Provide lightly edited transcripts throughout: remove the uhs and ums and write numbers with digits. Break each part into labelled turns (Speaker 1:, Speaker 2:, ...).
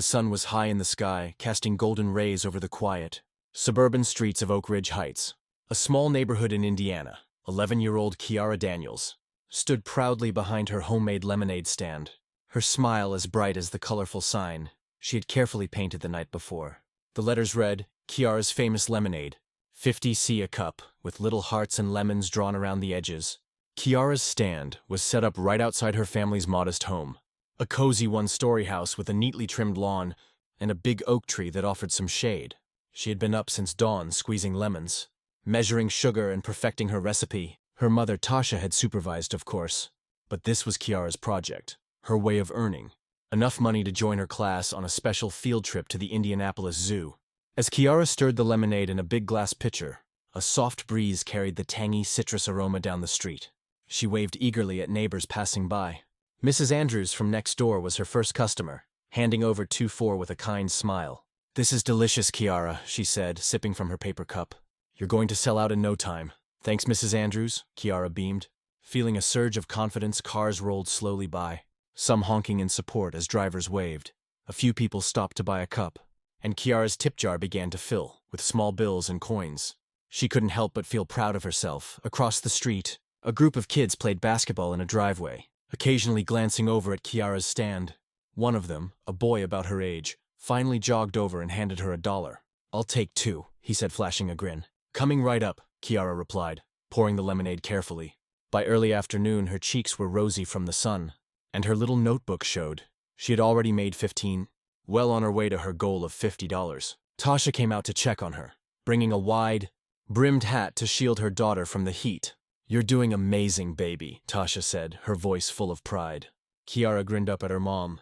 Speaker 1: The sun was high in the sky, casting golden rays over the quiet, suburban streets of Oak Ridge Heights. A small neighborhood in Indiana. 11-year-old Kiara Daniels stood proudly behind her homemade lemonade stand, her smile as bright as the colorful sign she had carefully painted the night before. The letters read, Kiara's famous lemonade, 50c a cup, with little hearts and lemons drawn around the edges. Kiara's stand was set up right outside her family's modest home, a cozy one-story house with a neatly trimmed lawn and a big oak tree that offered some shade. She had been up since dawn squeezing lemons, measuring sugar and perfecting her recipe. Her mother Tasha had supervised, of course, but this was Kiara's project, her way of earning enough money to join her class on a special field trip to the Indianapolis Zoo. As Kiara stirred the lemonade in a big glass pitcher, a soft breeze carried the tangy citrus aroma down the street. She waved eagerly at neighbors passing by. Mrs. Andrews from next door was her first customer, handing over 2-4 with a kind smile. "This is delicious, Kiara," she said, sipping from her paper cup. "You're going to sell out in no time." "Thanks, Mrs. Andrews," Kiara beamed. Feeling a surge of confidence, cars rolled slowly by, some honking in support as drivers waved. A few people stopped to buy a cup, and Kiara's tip jar began to fill with small bills and coins. She couldn't help but feel proud of herself. Across the street, a group of kids played basketball in a driveway, occasionally glancing over at Kiara's stand. One of them, a boy about her age, finally jogged over and handed her $1. "I'll take 2, he said, flashing a grin. "Coming right up," Kiara replied, pouring the lemonade carefully. By early afternoon, her cheeks were rosy from the sun, and her little notebook showed she had already made 15, well on her way to her goal of $50. Tasha came out to check on her, bringing a wide, brimmed hat to shield her daughter from the heat. "You're doing amazing, baby," Tasha said, her voice full of pride. Kiara grinned up at her mom.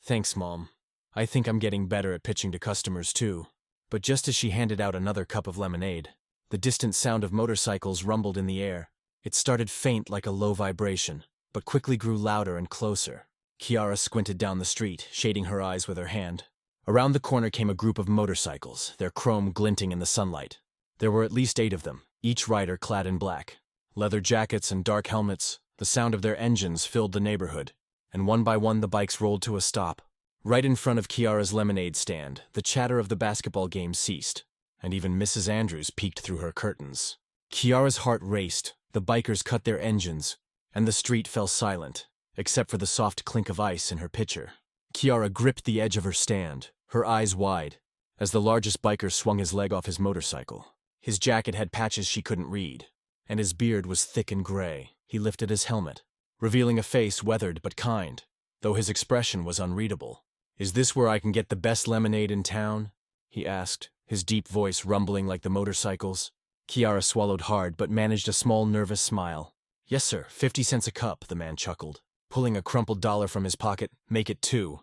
Speaker 1: "Thanks, Mom. I think I'm getting better at pitching to customers, too." But just as she handed out another cup of lemonade, the distant sound of motorcycles rumbled in the air. It started faint like a low vibration, but quickly grew louder and closer. Kiara squinted down the street, shading her eyes with her hand. Around the corner came a group of motorcycles, their chrome glinting in the sunlight. There were at least 8 of them, each rider clad in black. Leather jackets and dark helmets, the sound of their engines filled the neighborhood, and one by one the bikes rolled to a stop. Right in front of Kiara's lemonade stand, the chatter of the basketball game ceased, and even Mrs. Andrews peeked through her curtains. Kiara's heart raced, the bikers cut their engines, and the street fell silent, except for the soft clink of ice in her pitcher. Kiara gripped the edge of her stand, her eyes wide, as the largest biker swung his leg off his motorcycle. His jacket had patches she couldn't read, and his beard was thick and gray. He lifted his helmet, revealing a face weathered but kind, though his expression was unreadable. "Is this where I can get the best lemonade in town?" he asked, his deep voice rumbling like the motorcycles. Kiara swallowed hard but managed a small nervous smile. "Yes, sir, 50 cents a cup," the man chuckled, pulling a crumpled dollar from his pocket. "Make it 2.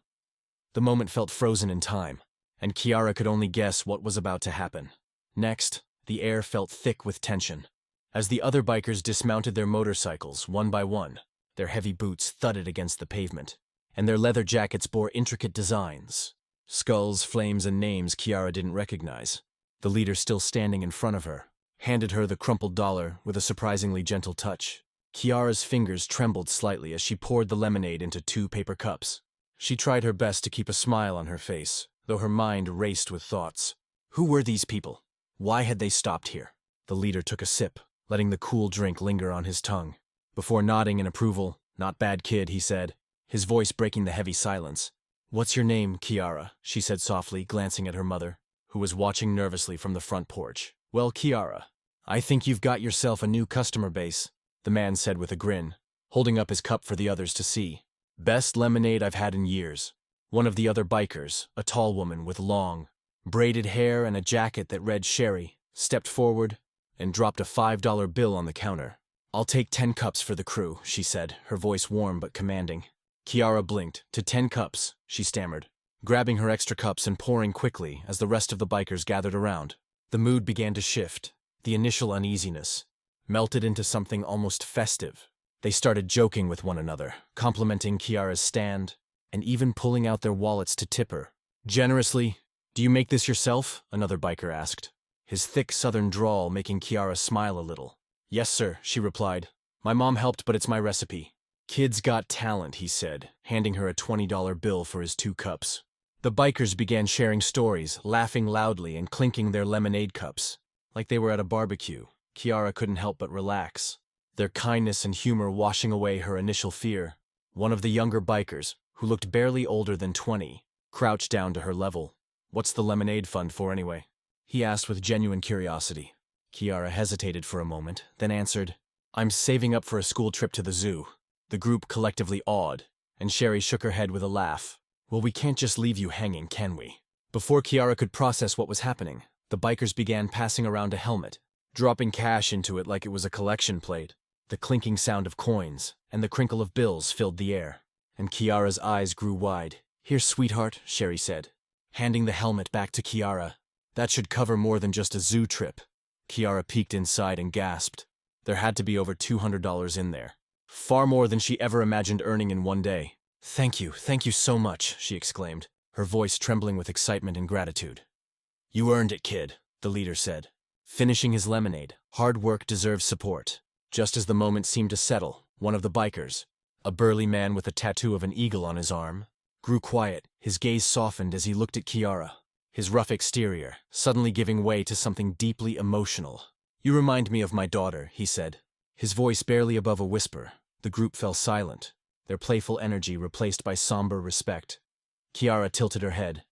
Speaker 1: The moment felt frozen in time, and Kiara could only guess what was about to happen. Next, the air felt thick with tension. As the other bikers dismounted their motorcycles, one by one, their heavy boots thudded against the pavement, and their leather jackets bore intricate designs. Skulls, flames, and names Kiara didn't recognize. The leader, still standing in front of her, handed her the crumpled dollar with a surprisingly gentle touch. Kiara's fingers trembled slightly as she poured the lemonade into 2 paper cups. She tried her best to keep a smile on her face, though her mind raced with thoughts. Who were these people? Why had they stopped here? The leader took a sip, letting the cool drink linger on his tongue. Before nodding in approval, "Not bad, kid," he said, his voice breaking the heavy silence. "What's your name, Kiara?" she said softly, glancing at her mother, who was watching nervously from the front porch. "Well, Kiara, I think you've got yourself a new customer base," the man said with a grin, holding up his cup for the others to see. "Best lemonade I've had in years." One of the other bikers, a tall woman with long, braided hair and a jacket that read Sherry, stepped forward and dropped a $5 bill on the counter. "I'll take 10 cups for the crew," she said, her voice warm but commanding. Kiara blinked. "To 10 cups," she stammered, grabbing her extra cups and pouring quickly as the rest of the bikers gathered around. The mood began to shift. The initial uneasiness melted into something almost festive. They started joking with one another, complimenting Kiara's stand, and even pulling out their wallets to tip her. "Generously, do you make this yourself?" another biker asked, his thick southern drawl making Kiara smile a little. "Yes, sir," she replied. "My mom helped, but it's my recipe." "Kid's got talent," he said, handing her a $20 bill for his 2 cups. The bikers began sharing stories, laughing loudly and clinking their lemonade cups. Like they were at a barbecue, Kiara couldn't help but relax, their kindness and humor washing away her initial fear. One of the younger bikers, who looked barely older than 20, crouched down to her level. "What's the lemonade fund for anyway?" he asked with genuine curiosity. Kiara hesitated for a moment, then answered, "I'm saving up for a school trip to the zoo." The group collectively awed, and Sherry shook her head with a laugh. "Well, we can't just leave you hanging, can we?" Before Kiara could process what was happening, the bikers began passing around a helmet, dropping cash into it like it was a collection plate. The clinking sound of coins and the crinkle of bills filled the air, and Kiara's eyes grew wide. "Here, sweetheart," Sherry said, handing the helmet back to Kiara. "That should cover more than just a zoo trip." Kiara peeked inside and gasped. There had to be over $200 in there. Far more than she ever imagined earning in one day. Thank you so much," she exclaimed, her voice trembling with excitement and gratitude. "You earned it, kid," the leader said, finishing his lemonade. "Hard work deserves support." Just as the moment seemed to settle, one of the bikers, a burly man with a tattoo of an eagle on his arm, grew quiet. His gaze softened as he looked at Kiara, his rough exterior suddenly giving way to something deeply emotional. "You remind me of my daughter," he said, his voice barely above a whisper. The group fell silent, their playful energy replaced by somber respect. Kiara tilted her head.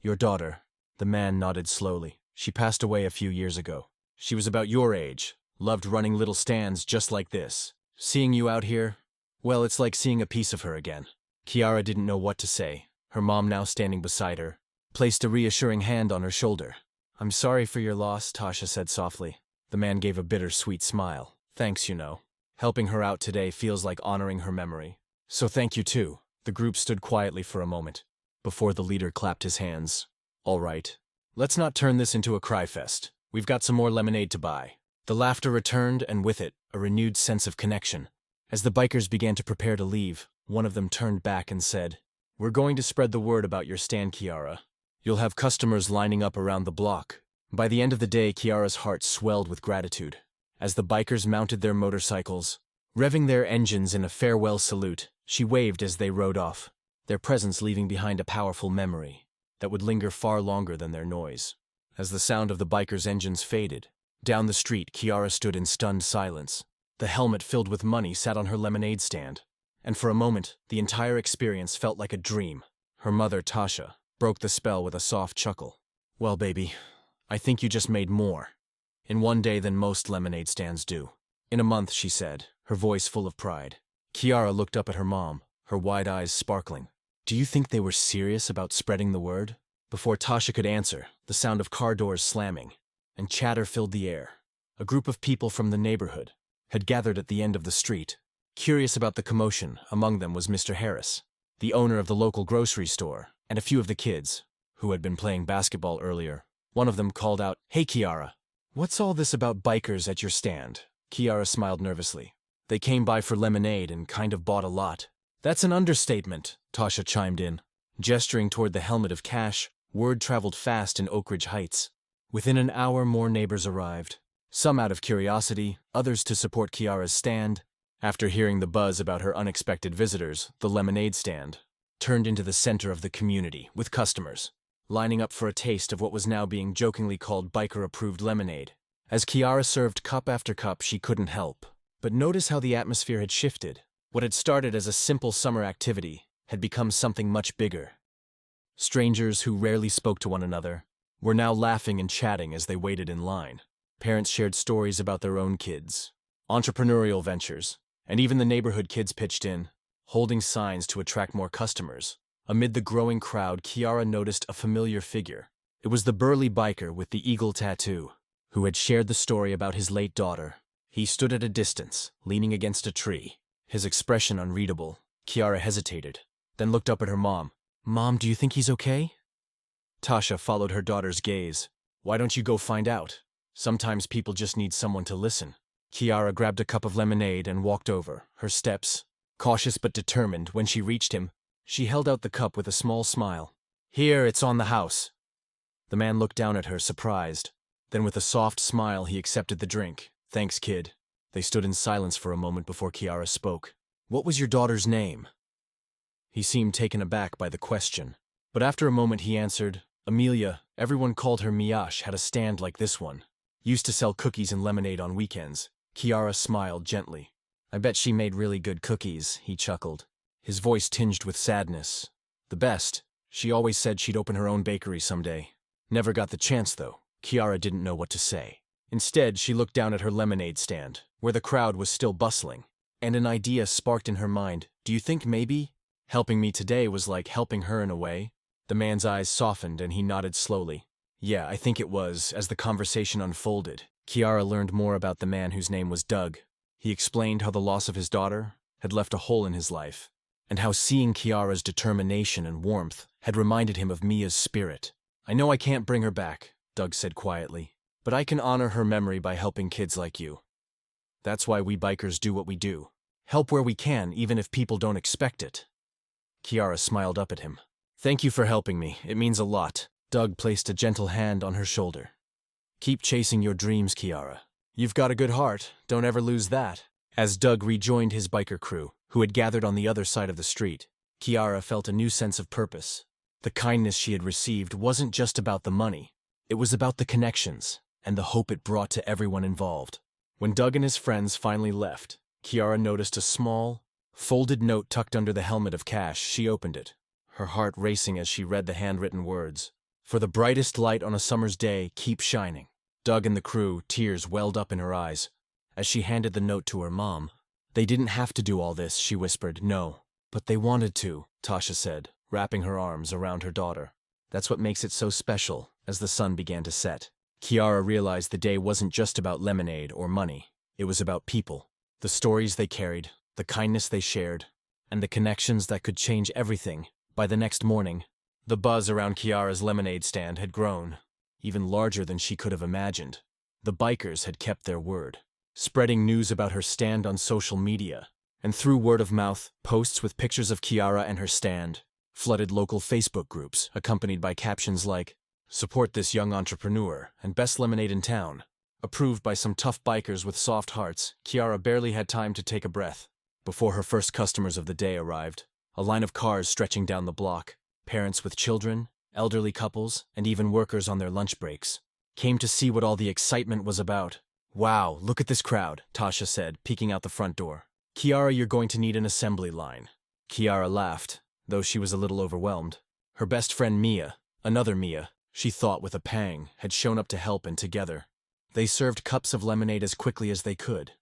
Speaker 1: "Your daughter," the man nodded slowly. "She passed away a few years ago. She was about your age, loved running little stands just like this. Seeing you out here, well, it's like seeing a piece of her again." Kiara didn't know what to say. Her mom, now standing beside her, placed a reassuring hand on her shoulder. "I'm sorry for your loss," Tasha said softly. The man gave a bittersweet smile. "Thanks, you know. Helping her out today feels like honoring her memory. So thank you too." The group stood quietly for a moment, before the leader clapped his hands. "All right. Let's not turn this into a cry fest. We've got some more lemonade to buy." The laughter returned, and with it, a renewed sense of connection. As the bikers began to prepare to leave, one of them turned back and said, "We're going to spread the word about your stand, Kiara. You'll have customers lining up around the block." By the end of the day, Kiara's heart swelled with gratitude. As the bikers mounted their motorcycles, revving their engines in a farewell salute, she waved as they rode off, their presence leaving behind a powerful memory that would linger far longer than their noise. As the sound of the bikers' engines faded, down the street, Kiara stood in stunned silence. The helmet filled with money sat on her lemonade stand, and for a moment, the entire experience felt like a dream. Her mother, Tasha, broke the spell with a soft chuckle. "Well, baby, I think you just made more in one day than most lemonade stands do." "In a month," she said, her voice full of pride. Kiara looked up at her mom, her wide eyes sparkling. "Do you think they were serious about spreading the word?" Before Tasha could answer, the sound of car doors slamming and chatter filled the air. A group of people from the neighborhood had gathered at the end of the street. Curious about the commotion, among them was Mr. Harris, the owner of the local grocery store, and a few of the kids, who had been playing basketball earlier. One of them called out, "Hey, Kiara, what's all this about bikers at your stand?" Kiara smiled nervously. "They came by for lemonade and kind of bought a lot." "That's an understatement," Tasha chimed in. Gesturing toward the helmet of cash, word traveled fast in Oak Ridge Heights. Within an hour, more neighbors arrived, some out of curiosity, others to support Kiara's stand. After hearing the buzz about her unexpected visitors, the lemonade stand turned into the center of the community, with customers lining up for a taste of what was now being jokingly called biker-approved lemonade. As Kiara served cup after cup, she couldn't help but notice how the atmosphere had shifted. What had started as a simple summer activity had become something much bigger. Strangers who rarely spoke to one another were now laughing and chatting as they waited in line. Parents shared stories about their own kids, entrepreneurial ventures, and even the neighborhood kids pitched in, holding signs to attract more customers. Amid the growing crowd, Kiara noticed a familiar figure. It was the burly biker with the eagle tattoo, who had shared the story about his late daughter. He stood at a distance, leaning against a tree, his expression unreadable. Kiara hesitated, then looked up at her mom. "Mom, do you think he's okay?" Tasha followed her daughter's gaze. "Why don't you go find out? Sometimes people just need someone to listen." Kiara grabbed a cup of lemonade and walked over, her steps cautious but determined. When she reached him, she held out the cup with a small smile. "Here, it's on the house." The man looked down at her, surprised. Then with a soft smile, he accepted the drink. "Thanks, kid." They stood in silence for a moment before Kiara spoke. "What was your daughter's name?" He seemed taken aback by the question, But after a moment he answered, Amelia, everyone called her Miash, had a stand like this one. Used to sell cookies and lemonade on weekends. Kiara smiled gently. I bet she made really good cookies, he chuckled, his voice tinged with sadness. The best. She always said she'd open her own bakery someday. Never got the chance, though. Kiara didn't know what to say. Instead, she looked down at her lemonade stand, where the crowd was still bustling. And an idea sparked in her mind. Do you think maybe helping me today was like helping her in a way? The man's eyes softened and he nodded slowly. Yeah, I think it was. As the conversation unfolded, Kiara learned more about the man whose name was Doug. He explained how the loss of his daughter had left a hole in his life, and how seeing Kiara's determination and warmth had reminded him of Mia's spirit. I know I can't bring her back, Doug said quietly, but I can honor her memory by helping kids like you. That's why we bikers do what we do. Help where we can, even if people don't expect it. Kiara smiled up at him. Thank you for helping me. It means a lot. Doug placed a gentle hand on her shoulder. Keep chasing your dreams, Kiara. You've got a good heart. Don't ever lose that. As Doug rejoined his biker crew, who had gathered on the other side of the street, Kiara felt a new sense of purpose. The kindness she had received wasn't just about the money. It was about the connections and the hope it brought to everyone involved. When Doug and his friends finally left, Kiara noticed a small, folded note tucked under the helmet of Cash. She opened it, her heart racing as she read the handwritten words. For the brightest light on a summer's day, keep shining. Doug and the crew, tears welled up in her eyes as she handed the note to her mom. They didn't have to do all this, she whispered. No, but they wanted to, Tasha said, wrapping her arms around her daughter. That's what makes it so special. As the sun began to set, Kiara realized the day wasn't just about lemonade or money. It was about people, the stories they carried, the kindness they shared, and the connections that could change everything. By the next morning, the buzz around Kiara's lemonade stand had grown, even larger than she could have imagined. The bikers had kept their word, spreading news about her stand on social media, and through word of mouth, posts with pictures of Kiara and her stand flooded local Facebook groups, accompanied by captions like, Support this young entrepreneur and best lemonade in town. Approved by some tough bikers with soft hearts, Kiara barely had time to take a breath before her first customers of the day arrived. A line of cars stretching down the block, parents with children, elderly couples, and even workers on their lunch breaks, came to see what all the excitement was about. Wow, look at this crowd, Tasha said, peeking out the front door. Kiara, you're going to need an assembly line. Kiara laughed, though she was a little overwhelmed. Her best friend Mia, another Mia, she thought with a pang, had shown up to help, and together they served cups of lemonade as quickly as they could.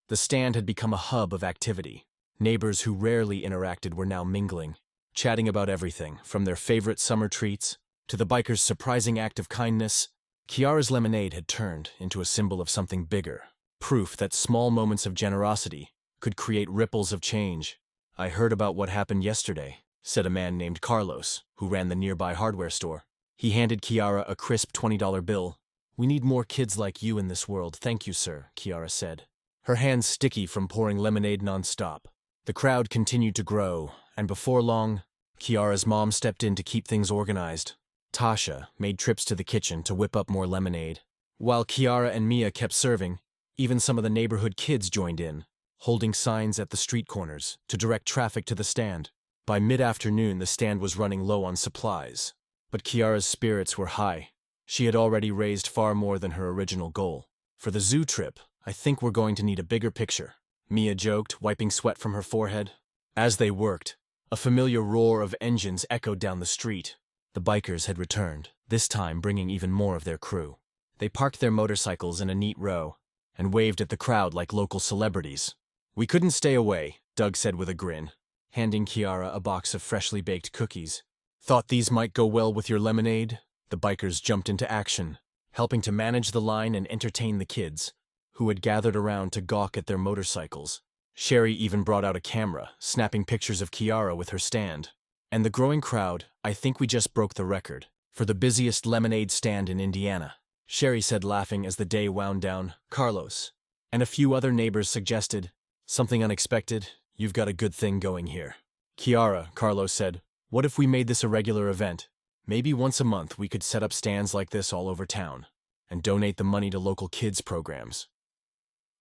Speaker 1: The stand had become a hub of activity. Neighbors who rarely interacted were now mingling, chatting about everything, from their favorite summer treats to the bikers' surprising act of kindness. Kiara's lemonade had turned into a symbol of something bigger, proof that small moments of generosity could create ripples of change. I heard about what happened yesterday, said a man named Carlos, who ran the nearby hardware store. He handed Kiara a crisp $20 bill. We need more kids like you in this world. Thank you, sir, Kiara said, her hands sticky from pouring lemonade nonstop. The crowd continued to grow, and before long, Kiara's mom stepped in to keep things organized. Tasha made trips to the kitchen to whip up more lemonade. While Kiara and Mia kept serving, even some of the neighborhood kids joined in, holding signs at the street corners to direct traffic to the stand. By mid-afternoon, the stand was running low on supplies. But Kiara's spirits were high. She had already raised far more than her original goal. For the zoo trip, I think we're going to need a bigger picture, Mia joked, wiping sweat from her forehead. As they worked, a familiar roar of engines echoed down the street. The bikers had returned, this time bringing even more of their crew. They parked their motorcycles in a neat row and waved at the crowd like local celebrities. We couldn't stay away, Doug said with a grin, handing Kiara a box of freshly baked cookies. Thought these might go well with your lemonade? The bikers jumped into action, helping to manage the line and entertain the kids, who had gathered around to gawk at their motorcycles. Sherry even brought out a camera, snapping pictures of Kiara with her stand. And the growing crowd, I think we just broke the record for the busiest lemonade stand in Indiana, Sherry said, laughing as the day wound down. Carlos and a few other neighbors suggested, something unexpected. You've got a good thing going here. Kiara, Carlos said, what if we made this a regular event? Maybe once a month we could set up stands like this all over town and donate the money to local kids' programs.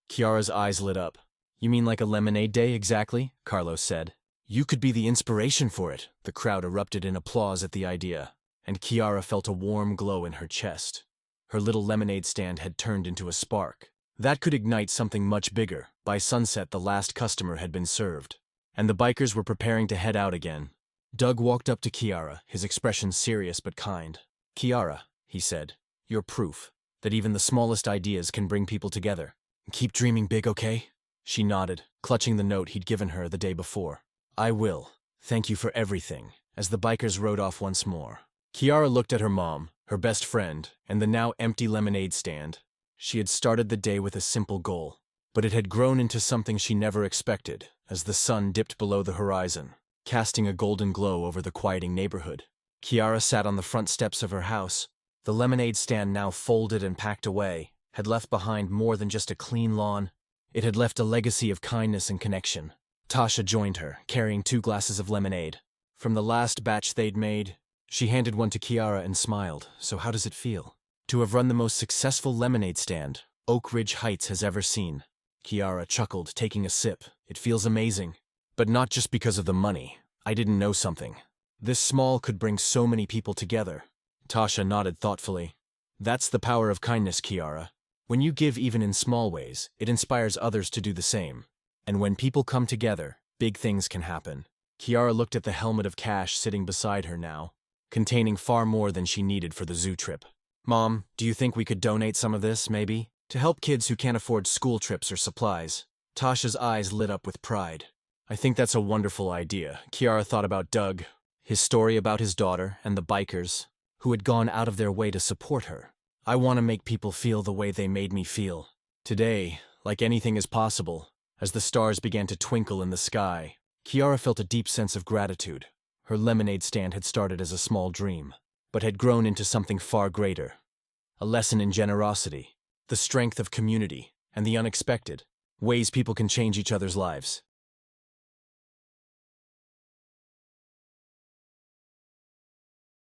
Speaker 1: Kiara's eyes lit up. You mean like a lemonade day, exactly? Carlos said. You could be the inspiration for it. The crowd erupted in applause at the idea, and Kiara felt a warm glow in her chest. Her little lemonade stand had turned into a spark. That could ignite something much bigger. By sunset, the last customer had been served, and the bikers were preparing to head out again. Doug walked up to Kiara, his expression serious but kind. "Kiara," he said, "you're proof that even the smallest ideas can bring people together. Keep dreaming big, okay?" She nodded, clutching the note he'd given her the day before. "I will. Thank you for everything," as the bikers rode off once more. Kiara looked at her mom, her best friend, and the now empty lemonade stand. She had started the day with a simple goal, but it had grown into something she never expected as the sun dipped below the horizon, casting a golden glow over the quieting neighborhood. Kiara sat on the front steps of her house. The lemonade stand, now folded and packed away, had left behind more than just a clean lawn. It had left a legacy of kindness and connection. Tasha joined her, carrying 2 glasses of lemonade. From the last batch they'd made, she handed one to Kiara and smiled. "So how does it feel to have run the most successful lemonade stand Oak Ridge Heights has ever seen?" Kiara chuckled, taking a sip. "It feels amazing. But not just because of the money. I didn't know something. This small could bring so many people together." Tasha nodded thoughtfully. "That's the power of kindness, Kiara. When you give even in small ways, it inspires others to do the same. And when people come together, big things can happen." Kiara looked at the helmet of cash sitting beside her now, containing far more than she needed for the zoo trip. "Mom, do you think we could donate some of this, maybe, to help kids who can't afford school trips or supplies?" Tasha's eyes lit up with pride. "I think that's a wonderful idea." Kiara thought about Doug, his story about his daughter, and the bikers, who had gone out of their way to support her. "I want to make people feel the way they made me feel." Today, like anything is possible, as the stars began to twinkle in the sky, Kiara felt a deep sense of gratitude. Her lemonade stand had started as a small dream, but had grown into something far greater. A lesson in generosity, the strength of community, and the unexpected ways people can change each other's lives.